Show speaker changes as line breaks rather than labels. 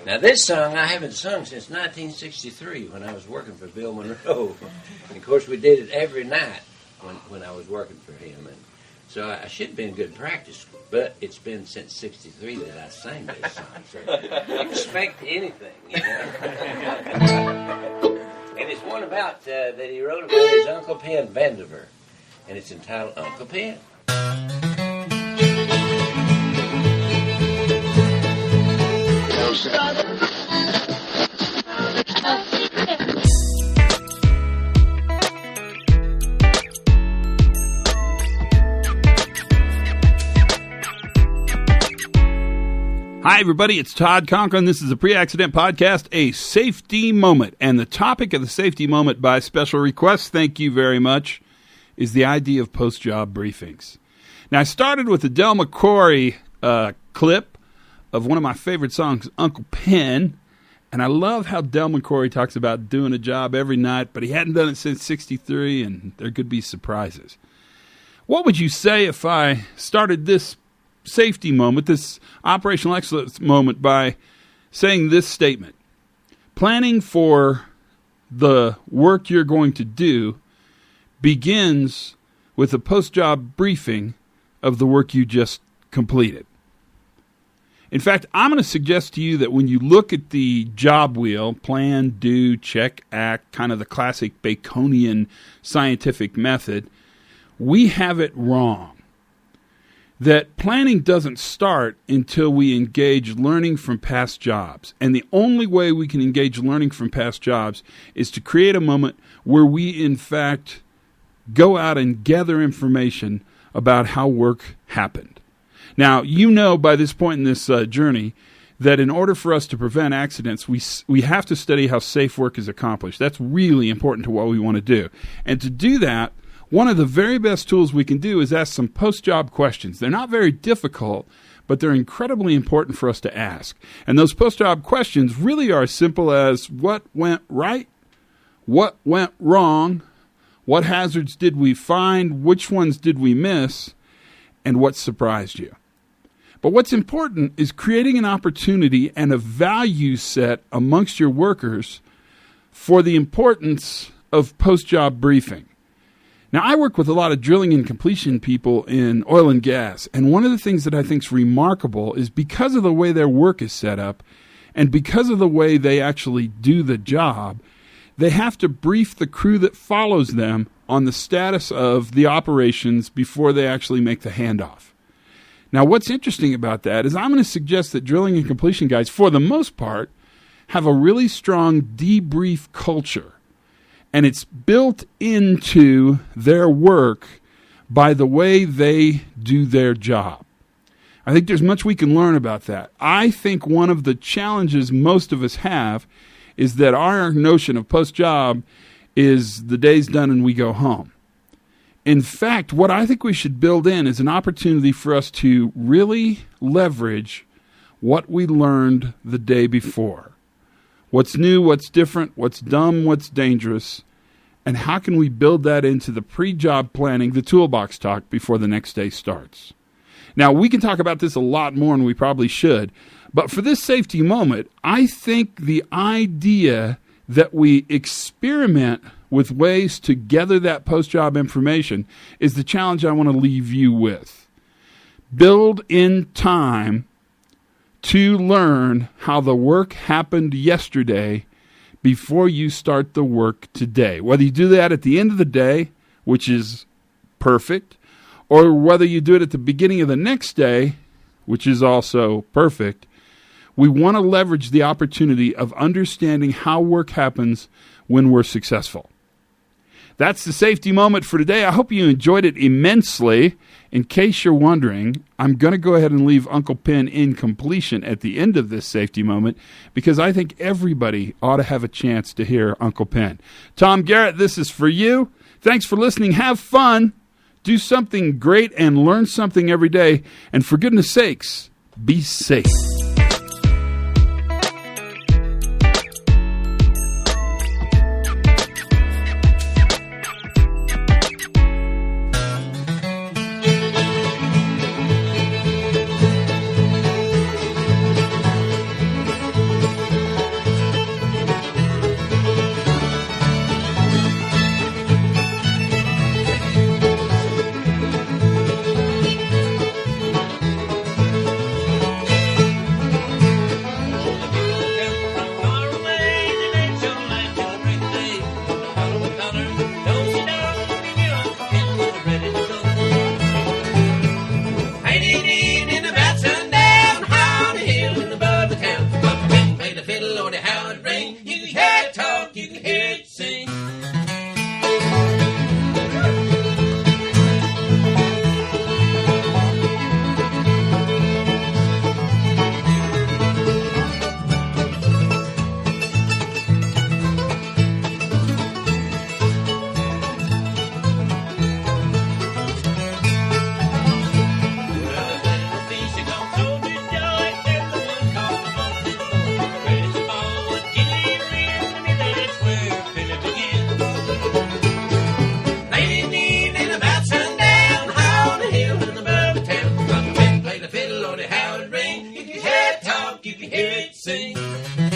Now, this song I haven't sung since 1963 when I was working for Bill Monroe. And, of course, we did it every night when I was working for him. And so I should have been good practice, but it's been since 63 that I sang this song. So expect anything, you know. And it's one about that he wrote about his Uncle Pen Vandiver, and it's entitled Uncle Pen.
Hi, everybody. It's Todd Conklin. This is a Pre-Accident Podcast, a safety moment. And the topic of the safety moment by special request, thank you very much, is the idea of post-job briefings. Now, I started with the Del McCoury clip of one of my favorite songs, Uncle Pen. And I love how Del McCoury talks about doing a job every night, but he hadn't done it since 63, and there could be surprises. What would you say if I started this safety moment, this operational excellence moment, by saying this statement? Planning for the work you're going to do begins with a post-job briefing of the work you just completed. In fact, I'm going to suggest to you that when you look at the job wheel, plan, do, check, act, kind of the classic Baconian scientific method, we have it wrong. That planning doesn't start until we engage learning from past jobs. And the only way we can engage learning from past jobs is to create a moment where we, in fact, go out and gather information about how work happened. Now, you know by this point in this journey that in order for us to prevent accidents, we have to study how safe work is accomplished. That's really important to what we want to do. And to do that, one of the very best tools we can do is ask some post-job questions. They're not very difficult, but they're incredibly important for us to ask. And those post-job questions really are as simple as what went right, what went wrong, what hazards did we find, which ones did we miss, and what surprised you. But what's important is creating an opportunity and a value set amongst your workers for the importance of post-job briefing. Now, I work with a lot of drilling and completion people in oil and gas, and one of the things that I think is remarkable is because of the way their work is set up and because of the way they actually do the job, they have to brief the crew that follows them on the status of the operations before they actually make the handoff. Now, what's interesting about that is I'm going to suggest that drilling and completion guys, for the most part, have a really strong debrief culture. And it's built into their work by the way they do their job. I think there's much we can learn about that. I think one of the challenges most of us have is that our notion of post-job is the day's done and we go home. In fact, what I think we should build in is an opportunity for us to really leverage what we learned the day before. What's new, what's different, what's dumb, what's dangerous, and how can we build that into the pre-job planning, the toolbox talk, before the next day starts? Now, we can talk about this a lot more, and we probably should, but for this safety moment, I think the idea that we experiment with ways to gather that post-job information is the challenge I want to leave you with. Build in time to learn how the work happened yesterday before you start the work today. Whether you do that at the end of the day, which is perfect, or whether you do it at the beginning of the next day, which is also perfect, we want to leverage the opportunity of understanding how work happens when we're successful. That's the safety moment for today. I hope you enjoyed it immensely. In case you're wondering, I'm going to go ahead and leave Uncle Pen in completion at the end of this safety moment because I think everybody ought to have a chance to hear Uncle Pen. Tom Garrett, this is for you. Thanks for listening. Have fun. Do something great and learn something every day. And for goodness sakes, be safe.
Sing